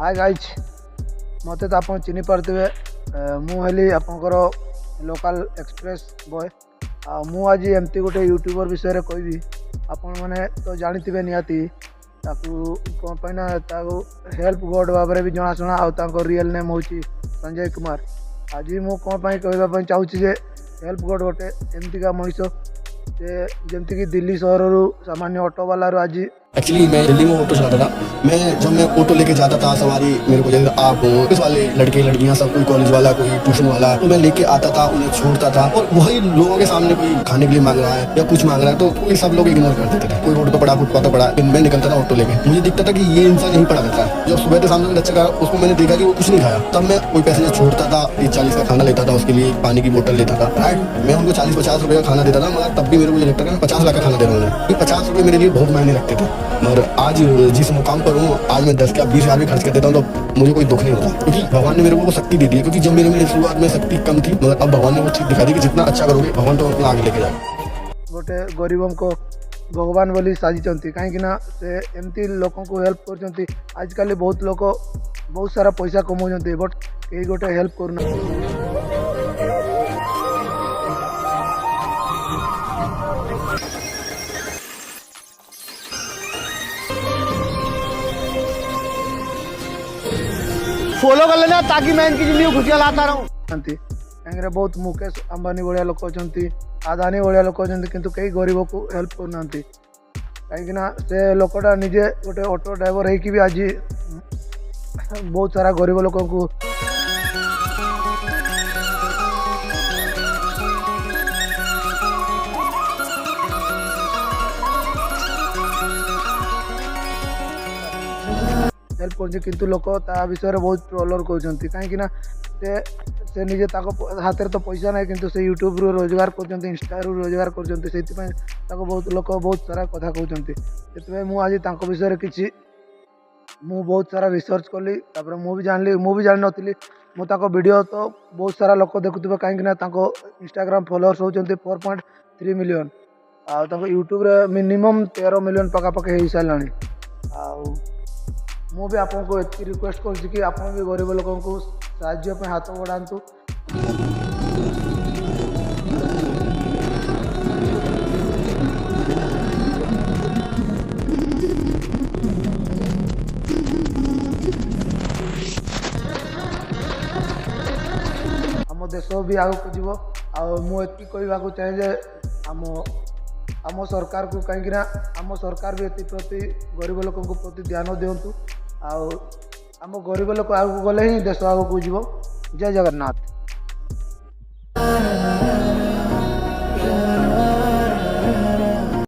Hi guys मत तो आप चिन्ह पारे मुझे आपंकर लोकल एक्सप्रेस बॉय आज एमती गोटे यूट्यूबर विषय कहबी आपण मैंने तो जानी थे निहाती कौन ना हेल्प गॉड भाव में भी जनाशुना आउ रियल नेम हूँ संजय कुमार। आज मु कौन कहवाई चाहूँगी हेल्प गॉड गोटे एमतीका मनीष जमती कि दिल्ली सहर सामान्य ऑटो वाला आज एक्चुअली मैं दिल्ली में ऑटो चलाता था। जब मैं ऑटो लेके जाता था सवारी मेरे को जैसे आप हो पुलिस वाले लड़के लड़कियां सब कोई कॉलेज वाला कोई ट्यूशन वाला तो मैं लेके आता था उन्हें छोड़ता था और वही लोगों के सामने कोई खाने के लिए मांग रहा है या कुछ मांग रहा है तो कोई सब लोग इग्नोर कर देते थे। कोई रोड पर पड़ा फुटपाथ पर पड़ा मैं निकलता था ऑटो लेके मुझे दिखता था कि ये इंसान यहीं पड़ा रहता है। जब सुबह के सामने बच्चे का उसको मैंने देखा कि वो कुछ नहीं खाया तब मैं कोई पैसेंजर छोड़ता था 30-40 का खाना लेता था उसके लिए पानी की बोतल लेता था। राइट मैं उनको 40-50 रुपए का खाना देता था मगर तब भी मेरे को ये लगता था 50 लाख का खाना दे रहा हूँ। 50 रुपए मेरे लिए बहुत मायने रखते थे मगर आज जिस मुकाम पर हूँ आज मैं 10 या 20 हजार भी खर्च कर देता हूँ तो मुझे कोई दुख नहीं होता क्योंकि भगवान ने मेरे को शक्ति दे दी है। क्योंकि जब मेरे शुरुआत में शक्ति कम थी मगर अब भगवान ने वो चीज दिखा दी कि जितना अच्छा करोगे भगवान तो उतना आगे लेके जाए। गोटे गरीबों को भगवान बोली साजिचंती कहीं से एमती लोक हेल्प कर आजकल बहुत लोग बहुत सारा पैसा कमाउंट बट कई गोटे हेल्प करना। फॉलो कर लेना ताकि मैं इनकी जिंदगी खुशियां लाता रहूं। कहीं बहुत मुकेश अंबानी भाया लोक अच्छा आदानी भाया लोक अच्छा किंतु कई गरीब को हेल्प करना कहीं से लोकटा निजे गोटे ऑटो ड्राइवर होगी भी आज बहुत सारा गरीब लोक को हेल्प कर लोक ता विषय बहुत ट्रोलर कहते कहीं से निजे हाथ में तो पैसा ना किंतु से यूट्यूब रू रोजगार कर इंस्टा रू रोजगार कर बहुत लोग बहुत सारा कथा कहते से मुझे विषय कि बहुत सारा रिसर्च कली मुझे जान नी वीडियो तो बहुत सारा लोग देखुवे कहीं इंस्टाग्राम फॉलोअर्स होती 4.3 मिलियन यूट्यूब रे मिनिमम 13 मिलियन पखापाखि हो सारे। मुझे आपको ये रिक्वेस्ट कर आप भी गरीब लोगों को साहाय्य हाथ बढ़ातु। आम देश भी आगे जीव आती कहवाक चाहे आम सरकार को कहीं आम सरकार भी प्रति गरीब लोगों प्रति ध्यान दिंतु आम गरीब लोक आगे गले ही देश आगे जीव। जय जगन्नाथ।